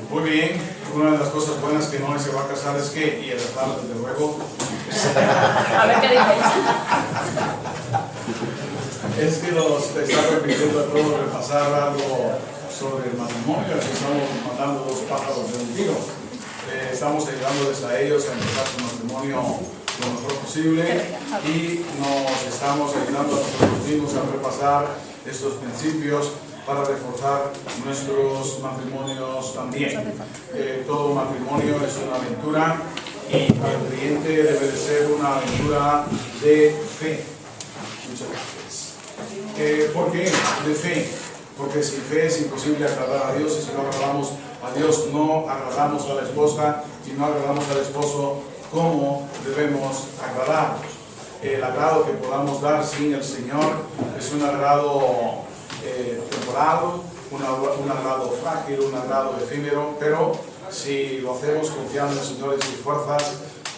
Muy bien, una de las cosas buenas que no se va a casar es que, y el altar desde luego, A ver qué dices. es que nos está permitiendo a todos repasar algo sobre el matrimonio, así estamos matando dos pájaros de un tiro. Estamos ayudándoles a ellos a empezar su matrimonio lo mejor posible y nos estamos ayudando a nosotros mismos a repasar estos principios para reforzar nuestros matrimonios también. Todo matrimonio es una aventura y para el creyente debe de ser una aventura de fe. Muchas gracias. ¿Por qué? De fe. Porque sin fe es imposible agradar a Dios y si no agradamos a Dios no agradamos a la esposa y no agradamos al esposo como debemos agradarnos. El agrado que podamos dar sin el Señor es un agrado temporal, un agrado frágil, un agrado efímero, pero si lo hacemos confiando en el Señor y sus fuerzas,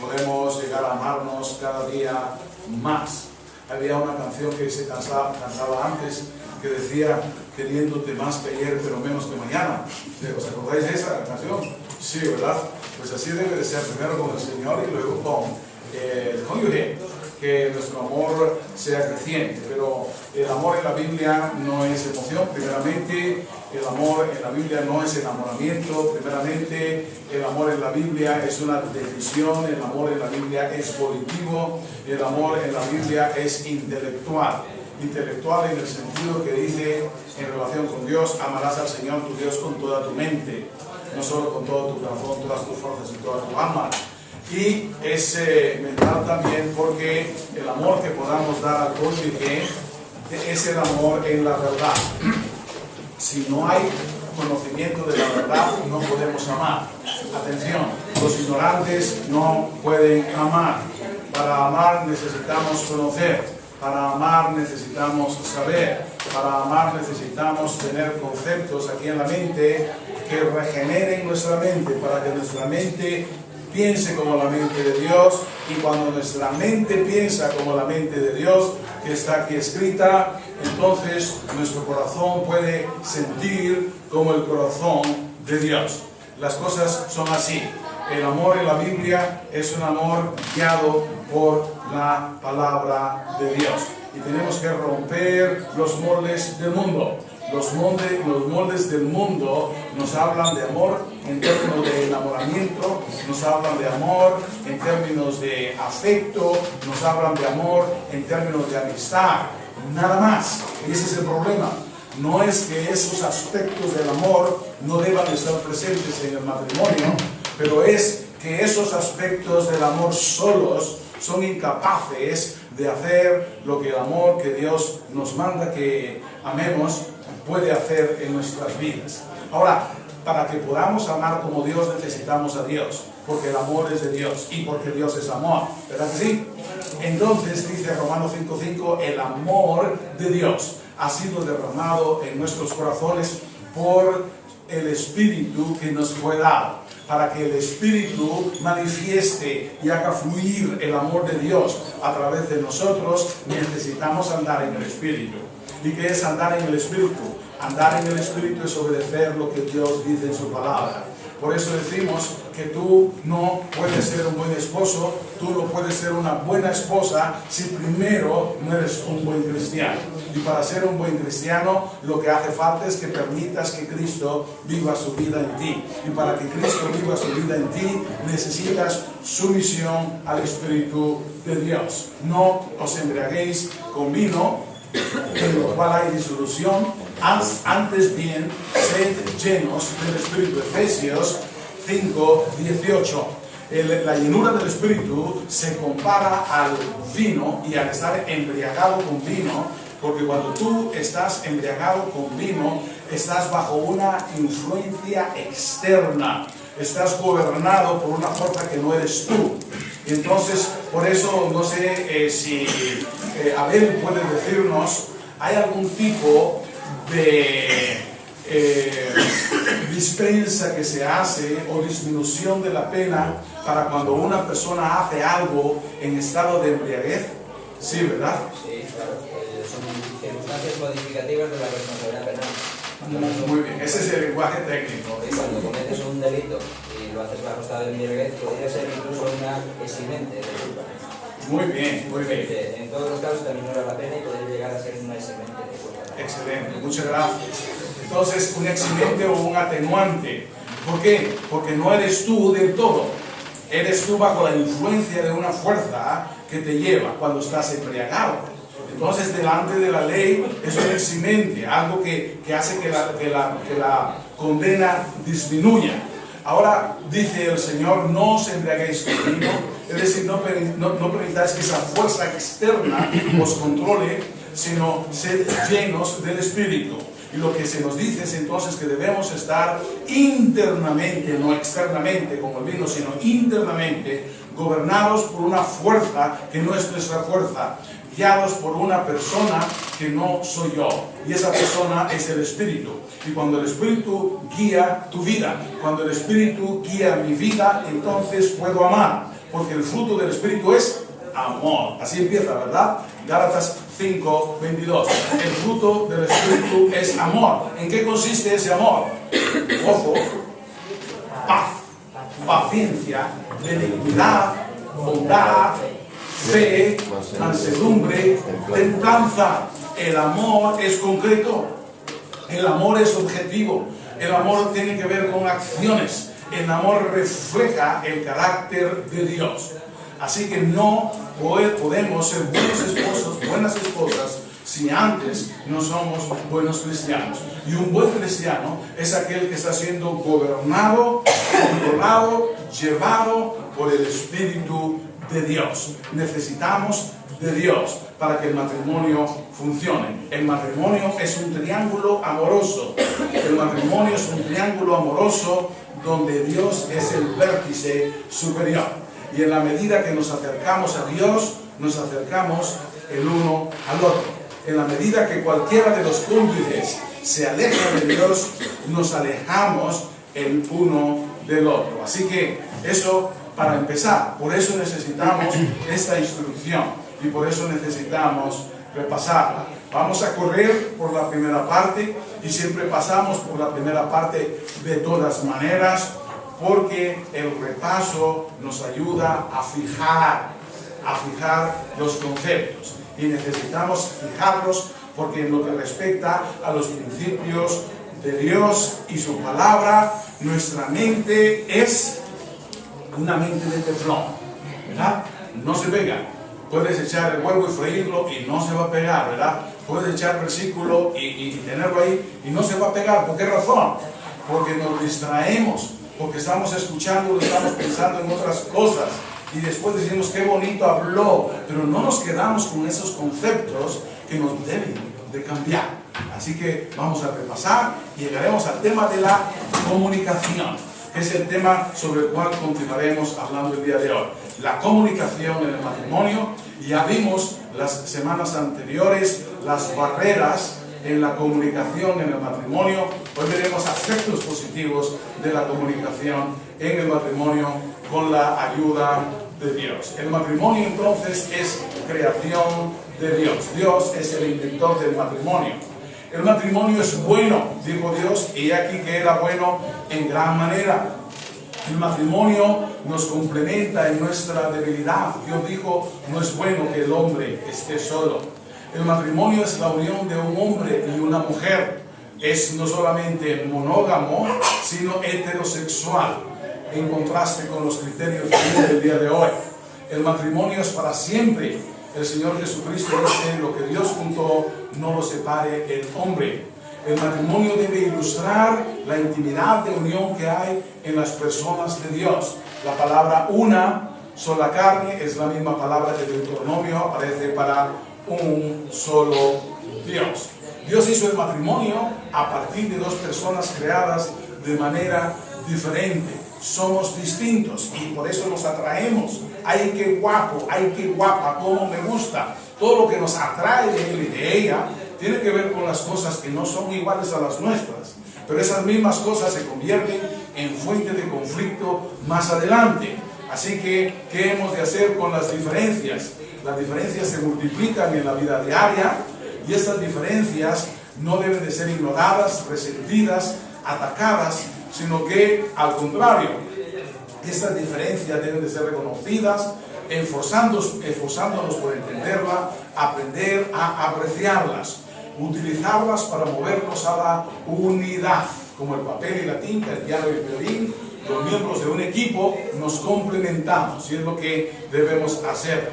podemos llegar a amarnos cada día más. Había una canción que se cantaba antes que decía, queriéndote más que ayer, pero menos que mañana. ¿Os acordáis de esa canción? Sí, ¿verdad? Pues así debe de ser, primero con el Señor y luego con el cónyuge, que nuestro amor sea creciente. Pero el amor en la Biblia no es emoción, primeramente. El amor en la Biblia no es enamoramiento, primeramente. El amor en la Biblia es una decisión, el amor en la Biblia es volitivo, el amor en la Biblia es intelectual. Intelectual en el sentido que dice en relación con Dios, amarás al Señor tu Dios con toda tu mente, no solo con todo tu corazón, todas tus fuerzas y toda tu alma. Y es mental también porque el amor que podamos dar al cónyuge es el amor en la verdad. Si no hay conocimiento de la verdad, no podemos amar. Atención, los ignorantes no pueden amar. Para amar necesitamos conocer. Para amar necesitamos saber, para amar necesitamos tener conceptos aquí en la mente que regeneren nuestra mente, para que nuestra mente piense como la mente de Dios, y cuando nuestra mente piensa como la mente de Dios, que está aquí escrita, entonces nuestro corazón puede sentir como el corazón de Dios. Las cosas son así. El amor en la Biblia es un amor guiado por la palabra de Dios. Y tenemos que romper los moldes del mundo. Los moldes del mundo nos hablan de amor en términos de enamoramiento, nos hablan de amor en términos de afecto, nos hablan de amor en términos de amistad. Nada más. Y ese es el problema. No es que esos aspectos del amor no deban estar presentes en el matrimonio, pero es que esos aspectos del amor solos son incapaces de hacer lo que el amor que Dios nos manda que amemos puede hacer en nuestras vidas. Ahora, para que podamos amar como Dios necesitamos a Dios, porque el amor es de Dios y porque Dios es amor, ¿verdad que sí? Entonces dice Romanos 5:5, el amor de Dios ha sido derramado en nuestros corazones por el Espíritu que nos fue dado. Para que el Espíritu manifieste y haga fluir el amor de Dios a través de nosotros, necesitamos andar en el Espíritu. ¿Y qué es andar en el Espíritu? Andar en el Espíritu es obedecer lo que Dios dice en su palabra. Por eso decimos que tú no puedes ser un buen esposo, tú no puedes ser una buena esposa si primero no eres un buen cristiano. Y para ser un buen cristiano, lo que hace falta es que permitas que Cristo viva su vida en ti. Y para que Cristo viva su vida en ti, necesitas sumisión al Espíritu de Dios. No os embriaguéis con vino, en lo cual hay disolución, antes bien, sed llenos del Espíritu. Efesios 5:18. La llenura del Espíritu se compara al vino y al estar embriagado con vino, porque cuando tú estás embriagado con vino, estás bajo una influencia externa, estás gobernado por una fuerza que no eres tú. Y entonces, por eso, no sé si Abel puede decirnos, ¿hay algún tipo de dispensa que se hace o disminución de la pena para cuando una persona hace algo en estado de embriaguez? Sí, ¿verdad? Sí, claro. Son circunstancias modificativas de la responsabilidad penal. Muy bien, Ese es el lenguaje técnico. Y cuando cometes un delito y lo haces bajo estado de embriaguez, podría ser incluso una eximente de culpa. Muy bien, muy bien. En todos los casos también no era la pena y podría llegar a ser una eximente de culpa. Excelente, muchas gracias. Entonces, un eximente o un atenuante. ¿Por qué? Porque no eres tú del todo. Eres tú bajo la influencia de una fuerza que te lleva cuando estás embriagado. Entonces, delante de la ley es un eximente, algo que hace que la condena disminuya. Ahora dice el Señor, no os embriaguéis con vino, es decir, no permitáis que esa fuerza externa os controle, sino sed llenos del Espíritu. Y lo que se nos dice es entonces que debemos estar internamente, no externamente como el vino, sino internamente, gobernados por una fuerza que no es nuestra fuerza, guiados por una persona que no soy yo. Y esa persona es el Espíritu. Y cuando el Espíritu guía tu vida, cuando el Espíritu guía mi vida, entonces puedo amar. Porque el fruto del Espíritu es amor. Así empieza, ¿verdad? Gálatas 5:22. El fruto del Espíritu es amor. ¿En qué consiste ese amor? Gozo, paz, paciencia, benignidad, bondad, fe, mansedumbre, templanza. El amor es concreto. El amor es objetivo. El amor tiene que ver con acciones. El amor refleja el carácter de Dios. Así que no podemos ser buenos esposos, buenas esposas, si antes no somos buenos cristianos. Y un buen cristiano es aquel que está siendo gobernado, controlado, llevado por el Espíritu de Dios. Necesitamos de Dios para que el matrimonio funcione. El matrimonio es un triángulo amoroso. El matrimonio es un triángulo amoroso donde Dios es el vértice superior. Y en la medida que nos acercamos a Dios, nos acercamos el uno al otro. En la medida que cualquiera de los cónyuges se aleja de Dios, nos alejamos el uno del otro. Así que eso para empezar. Por eso necesitamos esta instrucción y por eso necesitamos repasarla. Vamos a correr por la primera parte y siempre pasamos por la primera parte de todas maneras, porque el repaso nos ayuda a fijar los conceptos. Y necesitamos fijarlos porque en lo que respecta a los principios de Dios y su palabra, nuestra mente es una mente de teflón, ¿verdad? No se pega. Puedes echar el huevo y freírlo y no se va a pegar, ¿verdad? Puedes echar versículo y tenerlo ahí y no se va a pegar. ¿Por qué razón? Porque nos distraemos. Porque estamos escuchando, estamos pensando en otras cosas y después decimos qué bonito habló, pero no nos quedamos con esos conceptos que nos deben de cambiar. Así que vamos a repasar y llegaremos al tema de la comunicación, que es el tema sobre el cual continuaremos hablando el día de hoy. La comunicación en el matrimonio. Ya vimos las semanas anteriores las barreras en la comunicación en el matrimonio. Hoy veremos aspectos positivos de la comunicación en el matrimonio con la ayuda de Dios. El matrimonio entonces es creación de Dios. Dios es el inventor del matrimonio. El matrimonio es bueno, dijo Dios, y aquí que era bueno en gran manera. El matrimonio nos complementa en nuestra debilidad. Dios dijo, no es bueno que el hombre esté solo. El matrimonio es la unión de un hombre y una mujer. Es no solamente monógamo, sino heterosexual, en contraste con los criterios del día de hoy. El matrimonio es para siempre. El Señor Jesucristo dice, lo que Dios juntó, no lo separe el hombre. El matrimonio debe ilustrar la intimidad de unión que hay en las personas de Dios. La palabra una sola carne es la misma palabra que Deuteronomio aparece para un solo Dios. Dios hizo el matrimonio a partir de dos personas creadas de manera diferente. Somos distintos y por eso nos atraemos. ¡Ay, qué guapo! ¡Ay, qué guapa! ¡Cómo me gusta! Todo lo que nos atrae de él y de ella tiene que ver con las cosas que no son iguales a las nuestras. Pero esas mismas cosas se convierten en fuente de conflicto más adelante. Así que, ¿qué hemos de hacer con las diferencias? Las diferencias se multiplican en la vida diaria y estas diferencias no deben de ser ignoradas, resentidas. atacadas, sino que al contrario, estas diferencias deben de ser reconocidas, esforzándonos por entenderla, aprender a apreciarlas, utilizarlas para movernos a la unidad, como el papel y la tinta, el piano y el violín. Los miembros de un equipo nos complementamos y es lo que debemos hacer.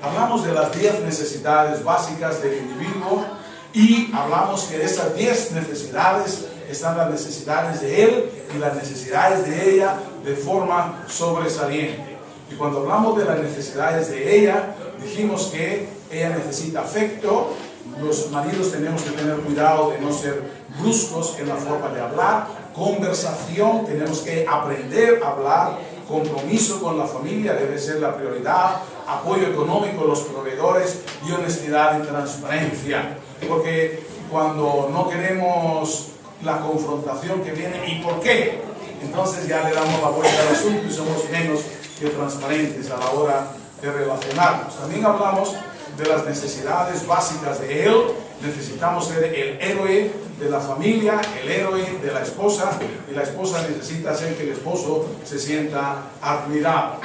Hablamos de las 10 necesidades básicas del individuo y hablamos que de esas 10 necesidades están las necesidades de él y las necesidades de ella de forma sobresaliente. Y cuando hablamos de las necesidades de ella, dijimos que ella necesita afecto. Los maridos tenemos que tener cuidado de no ser bruscos en la forma de hablar. Conversación, tenemos que aprender a hablar. Compromiso con la familia debe ser la prioridad. Apoyo económico, los proveedores y honestidad y transparencia. Porque cuando no queremos la confrontación que viene, ¿y por qué? Entonces ya le damos la vuelta al asunto y somos menos que transparentes a la hora de relacionarnos. También hablamos de las necesidades básicas de él. Necesitamos ser el héroe de la familia, el héroe de la esposa, y la esposa necesita hacer que el esposo se sienta admirado.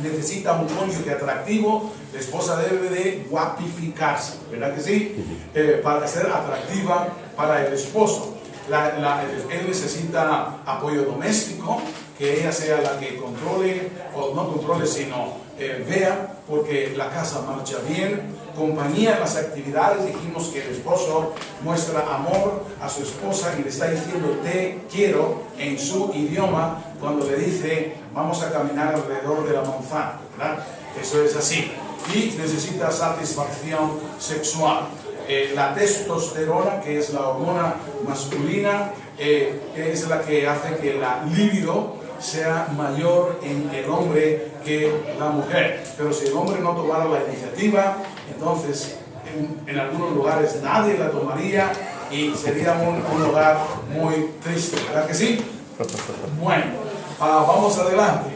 Necesita un cónyuge atractivo. La esposa debe de guapificarse, ¿verdad que sí? Para ser atractiva para el esposo. Él necesita apoyo doméstico, que ella sea la que controle, o no controle, sino vea, porque la casa marcha bien. Compañía en las actividades, dijimos que el esposo muestra amor a su esposa y le está diciendo te quiero en su idioma cuando le dice vamos a caminar alrededor de la manzana, ¿verdad? Eso es así. Y necesita satisfacción sexual. La testosterona, que es la hormona masculina, es la que hace que la libido sea mayor en el hombre que la mujer. Pero si el hombre no tomara la iniciativa, entonces en algunos lugares nadie la tomaría y sería un hogar muy triste, ¿verdad que sí? Bueno, vamos adelante.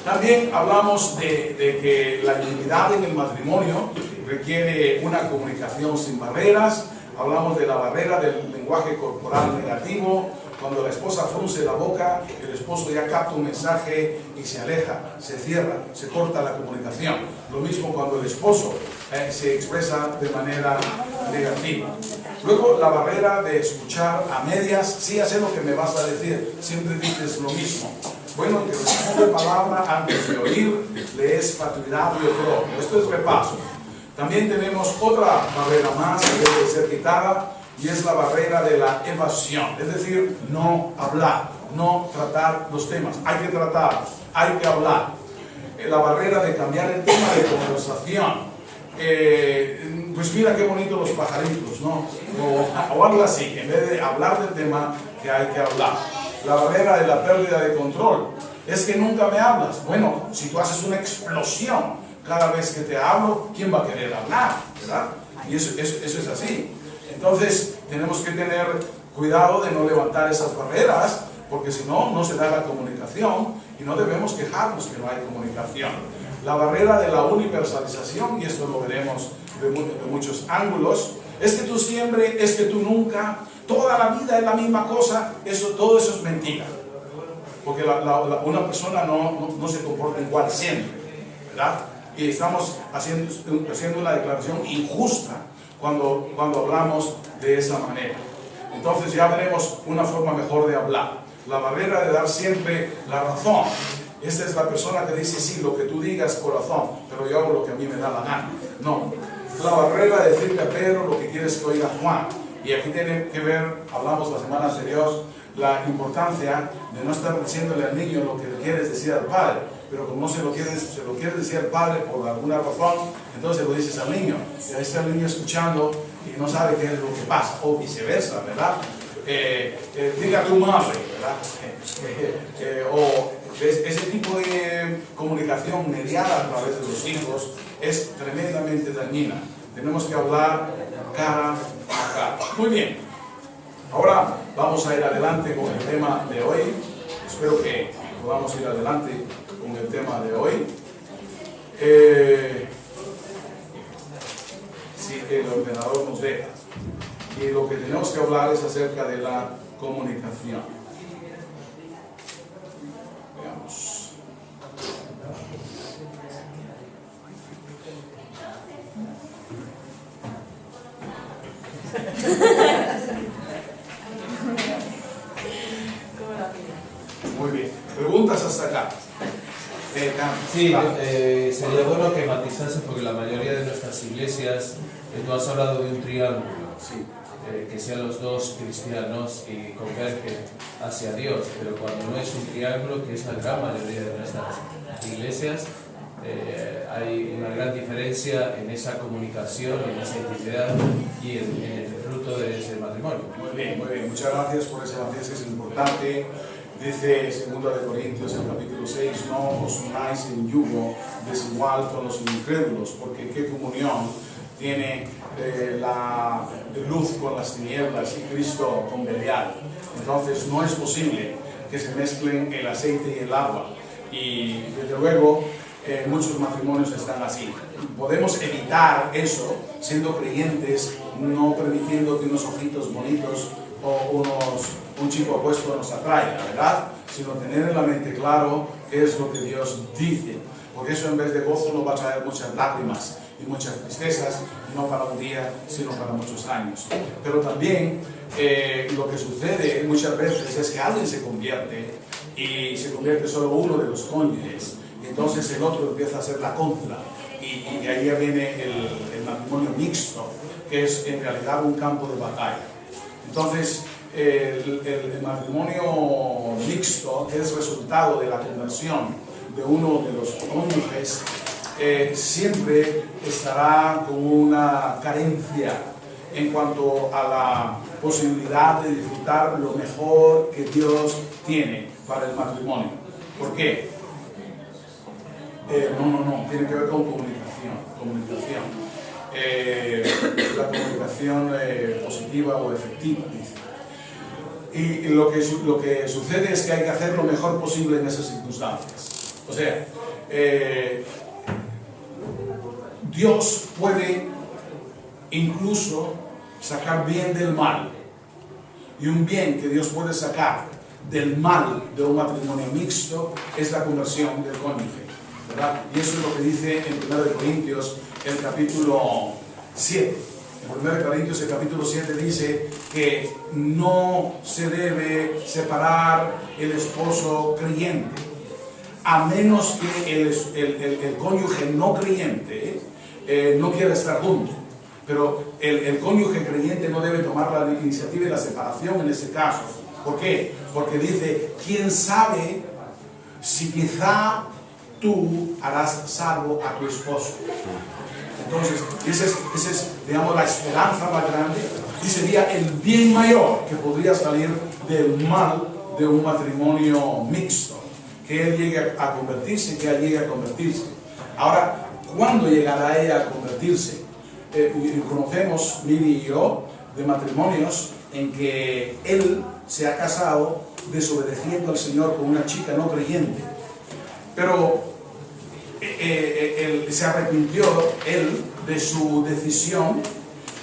También hablamos de que la intimidad en el matrimonio requiere una comunicación sin barreras. Hablamos de la barrera del lenguaje corporal negativo. Cuando la esposa frunce la boca, el esposo ya capta un mensaje y se aleja, se cierra, se corta la comunicación. Lo mismo cuando el esposo se expresa de manera negativa. Luego, la barrera de escuchar a medias. Sí, ya sé lo que me vas a decir, siempre dices lo mismo. Bueno, el que responde palabra antes de oír le es fatuidad y oprobio. Esto es repaso. También tenemos otra barrera más que debe ser quitada, y es la barrera de la evasión, es decir, no hablar, no tratar los temas. Hay que tratarlos, hay que hablar. La barrera de cambiar el tema de conversación. Pues mira qué bonitos los pajaritos, ¿no? O algo así, en vez de hablar del tema que hay que hablar. La barrera de la pérdida de control. Es que nunca me hablas. Bueno, si tú haces una explosión cada vez que te hablo, ¿quién va a querer hablar? ¿Verdad? Y eso es así. Entonces, tenemos que tener cuidado de no levantar esas barreras, porque si no, no se da la comunicación y no debemos quejarnos que no hay comunicación. La barrera de la universalización, y esto lo veremos de muchos ángulos, es que tú siempre, es que tú nunca, toda la vida es la misma cosa, todo eso es mentira. Porque una persona no se comporta igual siempre, ¿verdad? Y estamos haciendo una declaración injusta cuando hablamos de esa manera. Entonces ya veremos una forma mejor de hablar. La barrera de dar siempre la razón. Esta es la persona que dice, sí, lo que tú digas, corazón, pero yo hago lo que a mí me da la gana. No. La barrera de decirle a Pedro lo que quieres que oiga Juan. Y aquí tiene que ver, hablamos la semana anterior, la importancia de no estar diciéndole al niño lo que le quieres decir al padre. Pero como no se lo quieres decir al padre por alguna razón, entonces lo dices al niño. Y ahí está el niño escuchando y no sabe qué es lo que pasa, o viceversa, ¿verdad? Diga a tu madre, ¿verdad? O ese tipo de comunicación mediada a través de los hijos es tremendamente dañina. Tenemos que hablar cara a cara. Muy bien. Ahora vamos a ir adelante con el tema de hoy. Espero que podamos ir adelante con el tema de hoy. Si el ordenador nos deja. Y lo que tenemos que hablar es acerca de la comunicación. Veamos. Muy bien. ¿Preguntas hasta acá? Sí, sería bueno que matizase porque la mayoría de nuestras iglesias, tú has hablado de un triángulo, Sí. que sean los dos cristianos y convergen hacia Dios, pero cuando no es un triángulo, que es la gran mayoría de nuestras iglesias, hay una gran diferencia en esa comunicación, en esa intimidad y en el fruto de ese matrimonio. Muy bien, muy bien. Muchas gracias por ese matiz, es importante. Dice 2 de Corintios, en el capítulo 6, no os unáis en yugo desigual con los incrédulos, porque qué comunión tiene la luz con las tinieblas y Cristo con Belial. Entonces no es posible que se mezclen el aceite y el agua. Y desde luego muchos matrimonios están así. Podemos evitar eso siendo creyentes, no permitiendo que unos ojitos bonitos o un chico apuesto nos atraiga, ¿verdad? Sino tener en la mente claro qué es lo que Dios dice, porque eso en vez de gozo nos va a traer muchas lágrimas y muchas tristezas, no para un día, sino para muchos años. Pero también lo que sucede muchas veces es que alguien se convierte y se convierte solo uno de los cónyuges, y entonces el otro empieza a hacer la contra, y ahí ya viene el matrimonio mixto, que es en realidad un campo de batalla. Entonces, el matrimonio mixto es resultado de la conversión de uno de los cónyuges, siempre estará con una carencia en cuanto a la posibilidad de disfrutar lo mejor que Dios tiene para el matrimonio. ¿Por qué? No, tiene que ver con comunicación. La comunicación positiva o efectiva, dice. Y lo que sucede es que hay que hacer lo mejor posible en esas circunstancias. O sea, Dios puede incluso sacar bien del mal. Y un bien que Dios puede sacar del mal de un matrimonio mixto es la conversión del cónyuge, ¿verdad? Y eso es lo que dice en 1 de Corintios, el capítulo 7. En 1 de Corintios, el capítulo 7 dice que no se debe separar el esposo creyente, a menos que el cónyuge no creyente no quiera estar junto. Pero el cónyuge creyente no debe tomar la iniciativa de la separación en ese caso. ¿Por qué? Porque dice, ¿quién sabe si quizá tú harás salvo a tu esposo? Entonces, esa es, digamos, la esperanza más grande y sería el bien mayor que podría salir del mal de un matrimonio mixto, que él llegue a convertirse, que ella llegue a convertirse. Ahora, ¿cuándo llegará ella a convertirse? Conocemos, Miri y yo, de matrimonios en que él se ha casado desobedeciendo al Señor con una chica no creyente, pero él se arrepintió de su decisión,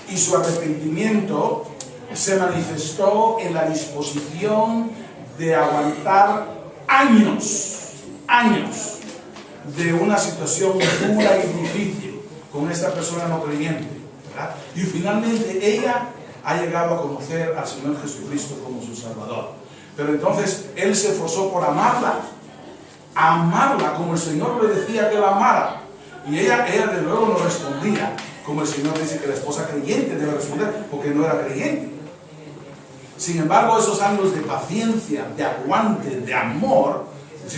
y su arrepentimiento se manifestó en la disposición de aguantar años de una situación dura y difícil con esta persona no creyente, ¿verdad? Y finalmente ella ha llegado a conocer al Señor Jesucristo como su Salvador. Pero entonces él se esforzó por amarla como el Señor le decía que la amara. Y ella de luego no respondía como el Señor dice que la esposa creyente debe responder, porque no era creyente. Sin embargo, esos años de paciencia, de aguante, de amor,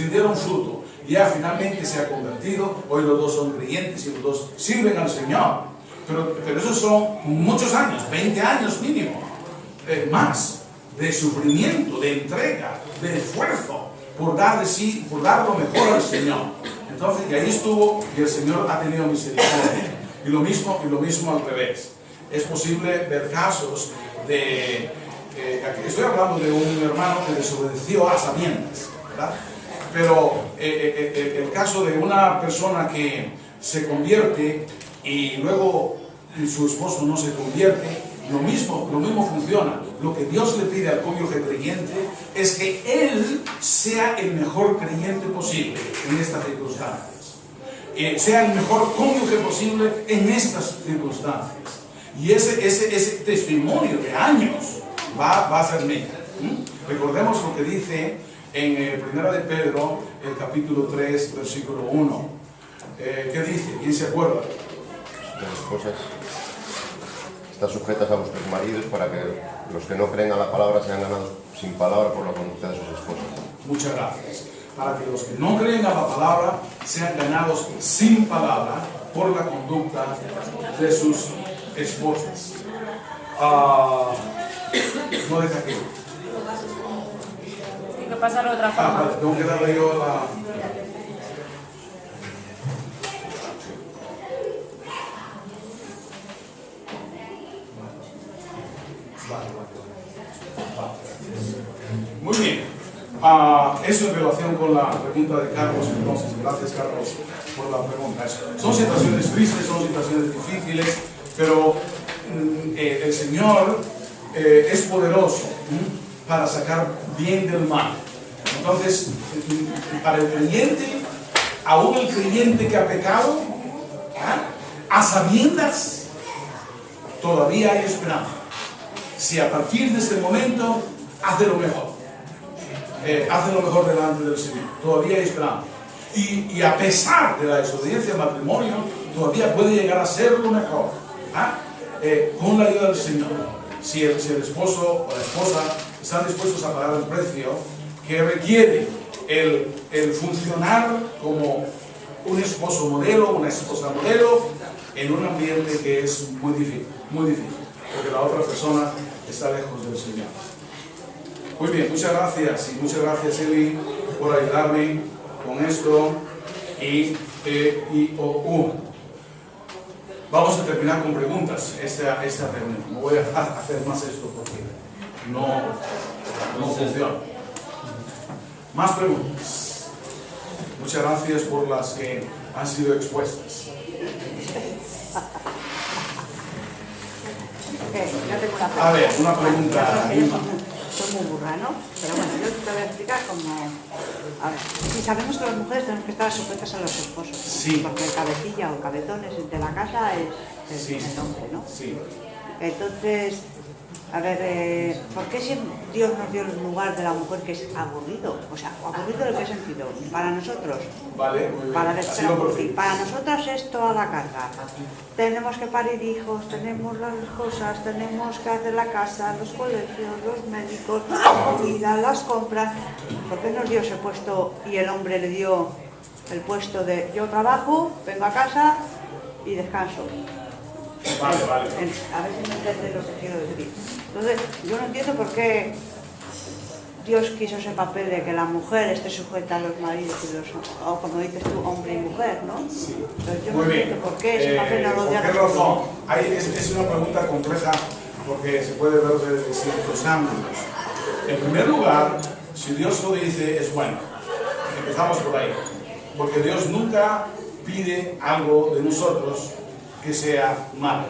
dieron fruto. Y ella finalmente se ha convertido. Hoy los dos son creyentes y los dos sirven al Señor. Pero esos son muchos años, 20 años mínimo, más de sufrimiento, de entrega, de esfuerzo por dar de sí, por dar lo mejor al Señor. Entonces, y ahí estuvo, y el Señor ha tenido misericordia. Y lo mismo al revés. Es posible ver casos de... estoy hablando de un hermano que desobedeció a sabiendas, ¿verdad? Pero el caso de una persona que se convierte y luego su esposo no se convierte, lo mismo funciona. Lo que Dios le pide al cónyuge creyente es que él sea el mejor creyente posible en estas circunstancias. Sea el mejor cónyuge posible en estas circunstancias. Y ese testimonio de años va a ser mío. Recordemos lo que dice en 1 de Pedro, el capítulo 3, versículo 1. ¿Qué dice? ¿Quién se acuerda? Las esposas están sujetas a vuestros maridos para que los que no creen a la palabra sean ganados sin palabra por la conducta de sus esposas. Muchas gracias. Para que los que no creen a la palabra sean ganados sin palabra por la conducta de sus esposas. No deja que... ¿Qué pasa de otra forma? Vale, tengo que darle yo la... Muy bien. Eso en relación con la pregunta de Carlos. Entonces, gracias Carlos por la pregunta. Son situaciones tristes, son situaciones difíciles, pero el Señor es poderoso para sacar bien del mal. Entonces, para el creyente, aún el creyente que ha pecado, a sabiendas, todavía hay esperanza. Si a partir de este momento hace lo mejor, delante del Señor, todavía hay esperanza. Y a pesar de la desobediencia al matrimonio, todavía puede llegar a ser lo mejor, con la ayuda del Señor. Si el esposo o la esposa están dispuestos a pagar el precio que requiere el funcionar como un esposo modelo, una esposa modelo, en un ambiente que es muy difícil, porque la otra persona está lejos del Señor. Muy bien, muchas gracias, y muchas gracias Eli por ayudarme con esto. Vamos a terminar con preguntas esta reunión. No voy a hacer más esto porque no funciona. Más preguntas. Muchas gracias por las que han sido expuestas. A ver, una pregunta. Soy muy burra, ¿no? Pero bueno, yo te voy a explicar cómo... A ver, si sabemos que las mujeres tenemos que estar sujetas a los esposos, Sí. porque el cabecilla o cabetones de la casa es Sí. el hombre, ¿no? Sí. Entonces, a ver, ¿por qué si Dios nos dio el lugar de la mujer que es aburrido? O sea, aburrido en qué sentido, para nosotros, Vale, muy bien. para, Así lo prefiero. para nosotras es toda la carga. Tenemos que parir hijos, tenemos las cosas, tenemos que hacer la casa, los colegios, los médicos, la comida, las compras. ¿Por qué nos dio ese puesto y el hombre le dio el puesto de yo trabajo, vengo a casa y descanso? Vale. A ver si me entiendes lo que quiero decir. Entonces, yo no entiendo por qué Dios quiso ese papel de que la mujer esté sujeta a los maridos o como dices tú, hombre y mujer, ¿no? Sí. Entonces, yo Muy no bien. entiendo por qué ese papel no lo ¿Por dio a qué nosotros. razón? Es una pregunta compleja porque se puede ver desde ciertos ángulos. En primer lugar, si Dios lo dice, es bueno. Empezamos por ahí. Porque Dios nunca pide algo de nosotros que sea malo.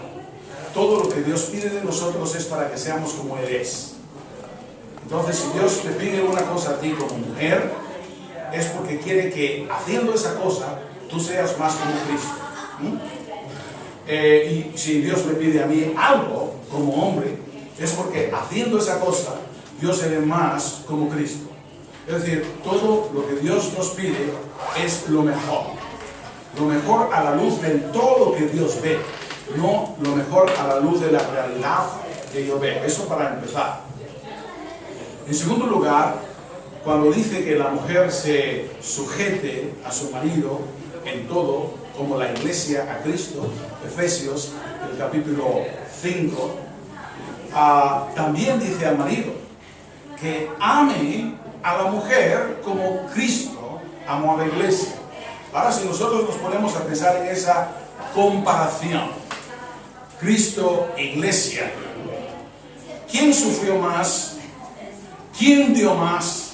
Todo lo que Dios pide de nosotros es para que seamos como Él es. Entonces, si Dios te pide una cosa a ti como mujer, es porque quiere que haciendo esa cosa, tú seas más como Cristo. Y si Dios me pide a mí algo como hombre, es porque haciendo esa cosa, yo seré más como Cristo. Es decir, todo lo que Dios nos pide es lo mejor. Lo mejor a la luz de todo lo que Dios ve, no lo mejor a la luz de la realidad que yo veo. Eso para empezar. En segundo lugar, cuando dice que la mujer se sujete a su marido en todo, como la iglesia a Cristo, Efesios, el capítulo 5, también dice al marido que ame a la mujer como Cristo amó a la iglesia. Ahora, si nosotros nos ponemos a pensar en esa comparación, Cristo, iglesia, ¿quién sufrió más? ¿Quién dio más?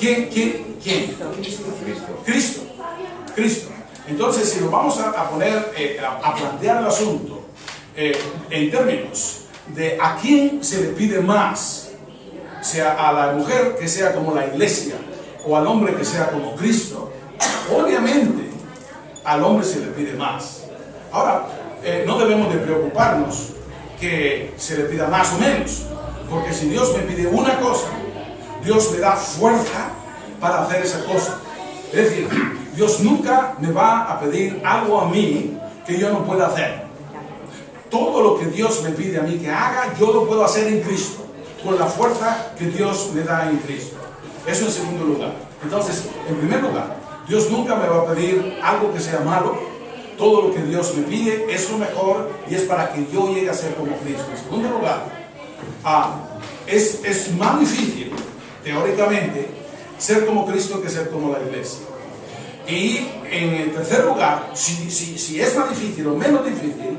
¿Quién? Cristo. Entonces, si nos vamos a poner, a plantear el asunto en términos de a quién se le pide más, sea a la mujer que sea como la iglesia o al hombre que sea como Cristo, obviamente al hombre se le pide más. Ahora, no debemos de preocuparnos que se le pida más o menos, porque si Dios me pide una cosa, Dios me da fuerza para hacer esa cosa. Es decir, Dios nunca me va a pedir algo a mí que yo no pueda hacer. Todo lo que Dios me pide a mí que haga, yo lo puedo hacer en Cristo, con la fuerza que Dios me da en Cristo. Eso en segundo lugar. Entonces, en primer lugar, Dios nunca me va a pedir algo que sea malo. Todo lo que Dios me pide es lo mejor y es para que yo llegue a ser como Cristo. En segundo lugar, es más difícil, teóricamente, ser como Cristo que ser como la iglesia. Y en el tercer lugar, si es más difícil o menos difícil,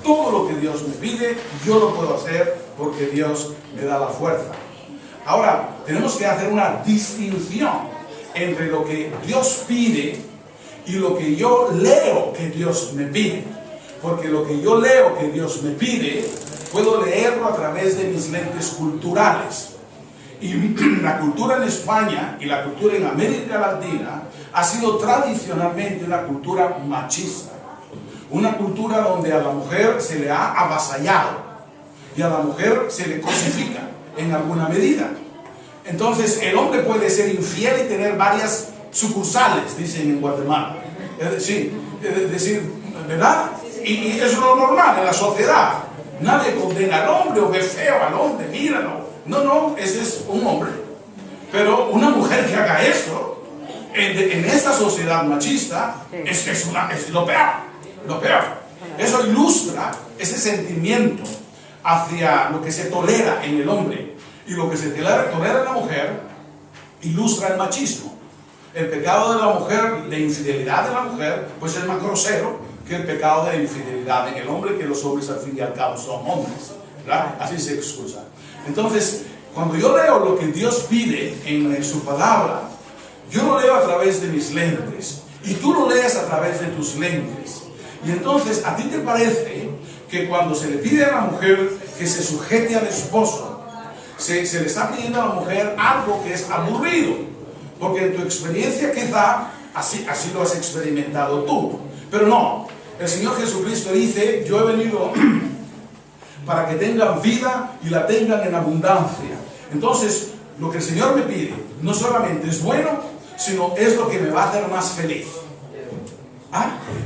todo lo que Dios me pide, yo lo puedo hacer porque Dios me da la fuerza. Ahora, tenemos que hacer una distinción entre lo que Dios pide y lo que yo leo que Dios me pide. Porque lo que yo leo que Dios me pide, puedo leerlo a través de mis lentes culturales. Y la cultura en España y la cultura en América Latina ha sido tradicionalmente una cultura machista. Una cultura donde a la mujer se le ha avasallado y a la mujer se le cosifica en alguna medida. Entonces el hombre puede ser infiel y tener varias sucursales, dicen en Guatemala. Es decir, ¿verdad? Y eso es lo normal en la sociedad. Nadie condena al hombre o ve feo al hombre, míralo. No, ese es un hombre. Pero una mujer que haga eso, en esta sociedad machista, es lo peor. Lo peor. Eso ilustra ese sentimiento hacia lo que se tolera en el hombre y lo que se tolera en la mujer, ilustra el machismo. El pecado de la mujer, de infidelidad de la mujer, pues es más grosero que el pecado de infidelidad en el hombre, que los hombres al fin y al cabo son hombres, ¿verdad? Así se excusa. Entonces, cuando yo leo lo que Dios pide en su palabra, yo lo leo a través de mis lentes y tú lo lees a través de tus lentes. Y entonces, ¿a ti te parece que cuando se le pide a la mujer que se sujete al esposo, se le está pidiendo a la mujer algo que es aburrido? Porque en tu experiencia quizá así lo has experimentado tú. Pero no, el Señor Jesucristo dice, yo he venido para que tengan vida y la tengan en abundancia. Entonces, lo que el Señor me pide no solamente es bueno, sino es lo que me va a hacer más feliz.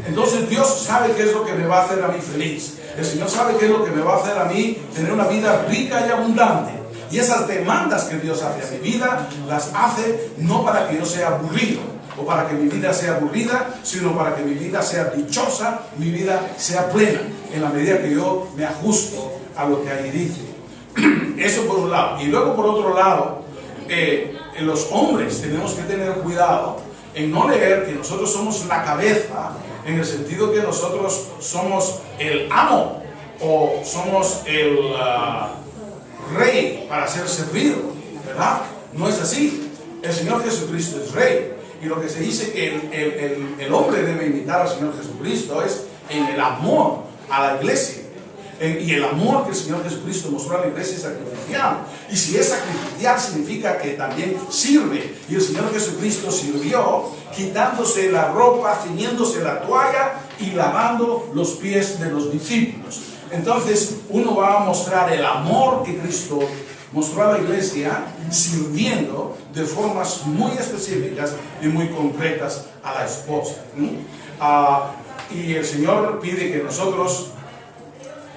Entonces Dios sabe qué es lo que me va a hacer a mí feliz. El Señor sabe qué es lo que me va a hacer a mí tener una vida rica y abundante. Y esas demandas que Dios hace a mi vida, las hace no para que yo sea aburrido o para que mi vida sea aburrida, sino para que mi vida sea dichosa, mi vida sea plena, en la medida que yo me ajusto a lo que ahí dice. Eso por un lado. Y luego por otro lado, los hombres tenemos que tener cuidado en no leer que nosotros somos la cabeza, en el sentido que nosotros somos el amo o somos el rey para ser servido, ¿verdad? No es así. El Señor Jesucristo es rey. Y lo que se dice que el hombre debe imitar al Señor Jesucristo es en el amor a la iglesia. Y el amor que el Señor Jesucristo mostró a la iglesia es sacrificial. Y si es sacrificial significa que también sirve. Y el Señor Jesucristo sirvió quitándose la ropa, ciñéndose la toalla y lavando los pies de los discípulos. Entonces uno va a mostrar el amor que Cristo mostró a la iglesia sirviendo de formas muy específicas y muy concretas a la esposa. Y el Señor pide que nosotros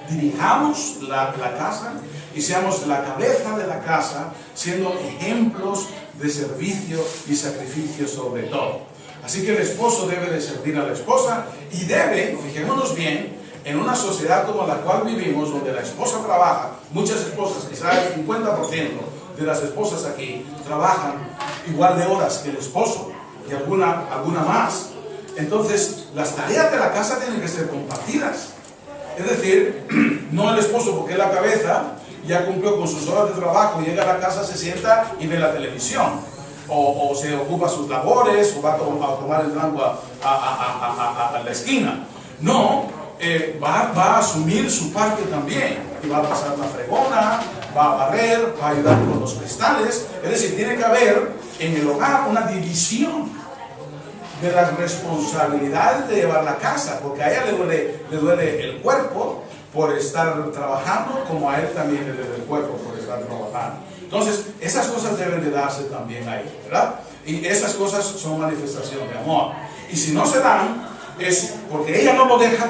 dirijamos la casa y seamos la cabeza de la casa, siendo ejemplos de servicio y sacrificio sobre todo. Así que el esposo debe de servir a la esposa y debe, fijémonos bien, en una sociedad como la cual vivimos, donde la esposa trabaja, muchas esposas, quizás el 50% de las esposas aquí trabajan igual de horas que el esposo y alguna más. Entonces, las tareas de la casa tienen que ser compartidas. Es decir, no el esposo, porque es la cabeza, ya cumplió con sus horas de trabajo, llega a la casa, se sienta y ve la televisión. O se ocupa sus labores, o va a tomar el tranco a la esquina. No, va a asumir su parte también, y va a pasar la fregona, va a barrer, va a ayudar con los cristales. Es decir, tiene que haber en el hogar una división de las responsabilidades de llevar la casa, porque a ella le duele el cuerpo por estar trabajando, como a él también le duele el cuerpo por estar trabajando. Entonces, esas cosas deben de darse también ahí, ¿verdad? Y esas cosas son manifestación de amor. Y si no se dan, es porque ella no lo deja,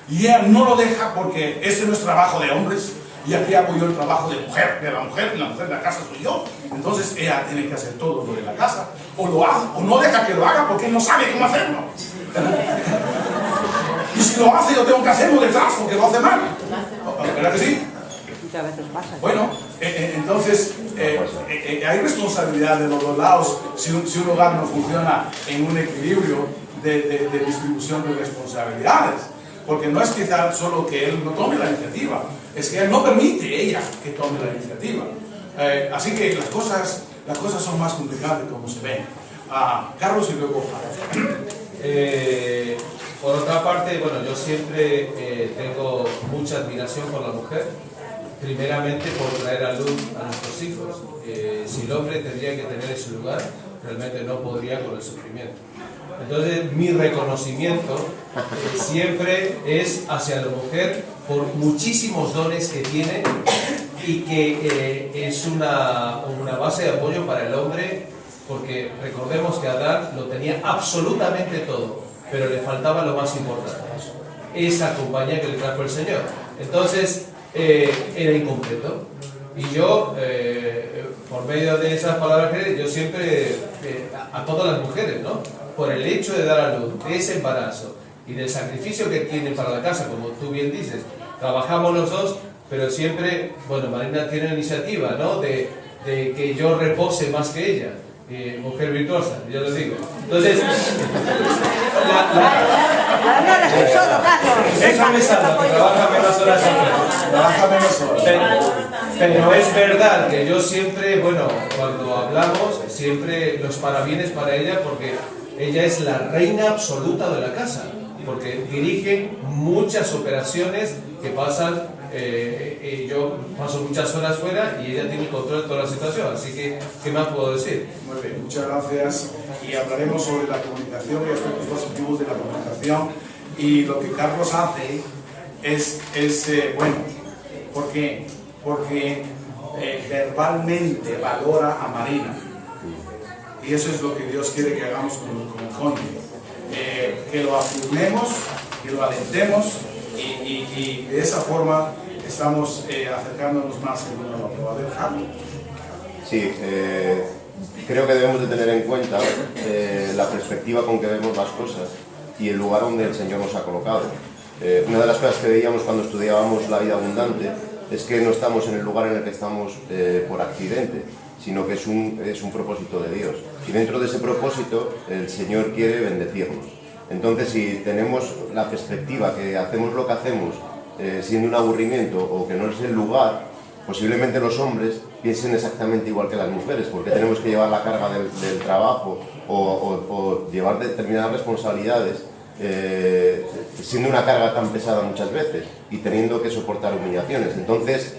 y ella no lo deja porque ese no es trabajo de hombres, y aquí hago yo el trabajo de mujer, de la mujer, y la mujer de la casa soy yo. Entonces ella tiene que hacer todo lo de la casa, o lo hace, o no deja que lo haga porque no sabe cómo hacerlo. Y si lo hace, yo tengo que hacerlo detrás porque lo hace mal. ¿Verdad que sí? Muchas veces pasa. Bueno, entonces hay responsabilidad de los dos lados si un hogar no funciona en un equilibrio de distribución de responsabilidades. Porque no es quizá solo que él no tome la iniciativa, es que él no permite ella que tome la iniciativa. Así que las cosas son más complicadas de cómo se ven. Carlos y luego por otra parte, bueno, yo siempre tengo mucha admiración por la mujer, primeramente por traer a luz a nuestros hijos. Si el hombre tendría que tener ese lugar, realmente no podría con el sufrimiento. Entonces, mi reconocimiento siempre es hacia la mujer por muchísimos dones que tiene y que es una base de apoyo para el hombre, porque recordemos que Adán lo tenía absolutamente todo, pero le faltaba lo más importante, esa compañía que le trajo el Señor. Entonces, era incompleto. Y yo, por medio de esas palabras, yo siempre, a todas las mujeres, ¿no?, por el hecho de dar a luz, de ese embarazo y del sacrificio que tienen para la casa, como tú bien dices, trabajamos los dos, pero siempre, bueno, Marina tiene la iniciativa, ¿no?, de que yo repose más que ella. Mujer virtuosa, yo lo digo. Entonces, déjame salva, que trabaja menos horas pero es verdad que yo siempre, bueno, cuando hablamos, siempre los parabienes para ella, porque ella es la reina absoluta de la casa, porque dirige muchas operaciones que pasan. Yo paso muchas horas fuera y ella tiene control de toda la situación, así que, ¿qué más puedo decir? Muy bien, muchas gracias. Y hablaremos sobre la comunicación y aspectos positivos de la comunicación. Y lo que Carlos hace es bueno, ¿por qué? Porque verbalmente valora a Marina. Y eso es lo que Dios quiere que hagamos con el cónyuge. Que lo afirmemos, que lo alentemos y de esa forma estamos acercándonos más el uno al otro. A ver, Javi. Sí, creo que debemos de tener en cuenta la perspectiva con que vemos las cosas y el lugar donde el Señor nos ha colocado. Una de las cosas que veíamos cuando estudiábamos la vida abundante es que no estamos en el lugar en el que estamos por accidente, sino que es un propósito de Dios. Y dentro de ese propósito el Señor quiere bendecirnos. Entonces, si tenemos la perspectiva que hacemos lo que hacemos siendo un aburrimiento o que no es el lugar, posiblemente los hombres piensen exactamente igual que las mujeres, porque tenemos que llevar la carga del trabajo o llevar determinadas responsabilidades siendo una carga tan pesada muchas veces y teniendo que soportar humillaciones. Entonces,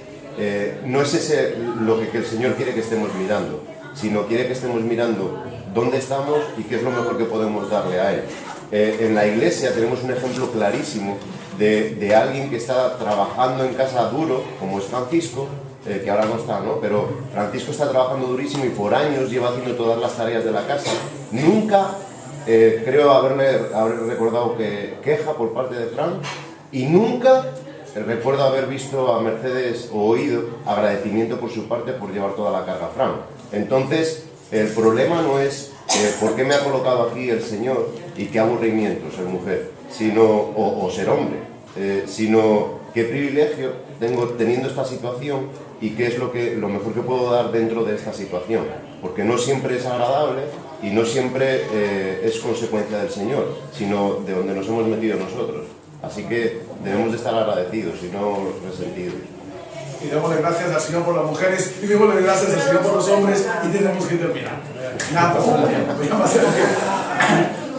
no es ese lo que el Señor quiere que estemos mirando, sino quiere que estemos mirando dónde estamos y qué es lo mejor que podemos darle a Él. En la iglesia tenemos un ejemplo clarísimo de alguien que está trabajando en casa duro, como es Francisco, que ahora no está, ¿no? Pero Francisco está trabajando durísimo y por años lleva haciendo todas las tareas de la casa. Nunca creo haber recordado queja por parte de Fran, y nunca recuerdo haber visto a Mercedes o oído agradecimiento por su parte por llevar toda la carga a Fran. Entonces, el problema no es por qué me ha colocado aquí el Señor y qué aburrimiento ser mujer, o ser hombre, sino qué privilegio tengo teniendo esta situación y qué es lo mejor que puedo dar dentro de esta situación, porque no siempre es agradable y no siempre es consecuencia del Señor, sino de donde nos hemos metido nosotros. Así que debemos de estar agradecidos y no resentidos. Y démosle gracias al Señor por las mujeres y démosle gracias al Señor por los hombres y tenemos que terminar. Nada, muy bien.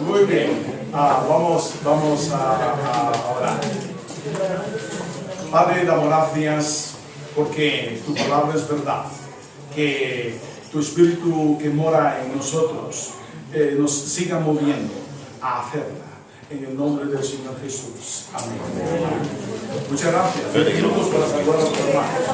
Muy bien. Vamos a orar. Padre, damos gracias porque tu palabra es verdad, que tu Espíritu que mora en nosotros nos siga moviendo a hacerla. En el nombre del Señor Jesús. Amén. Muchas gracias. 20 minutos para saludar a los hermanos.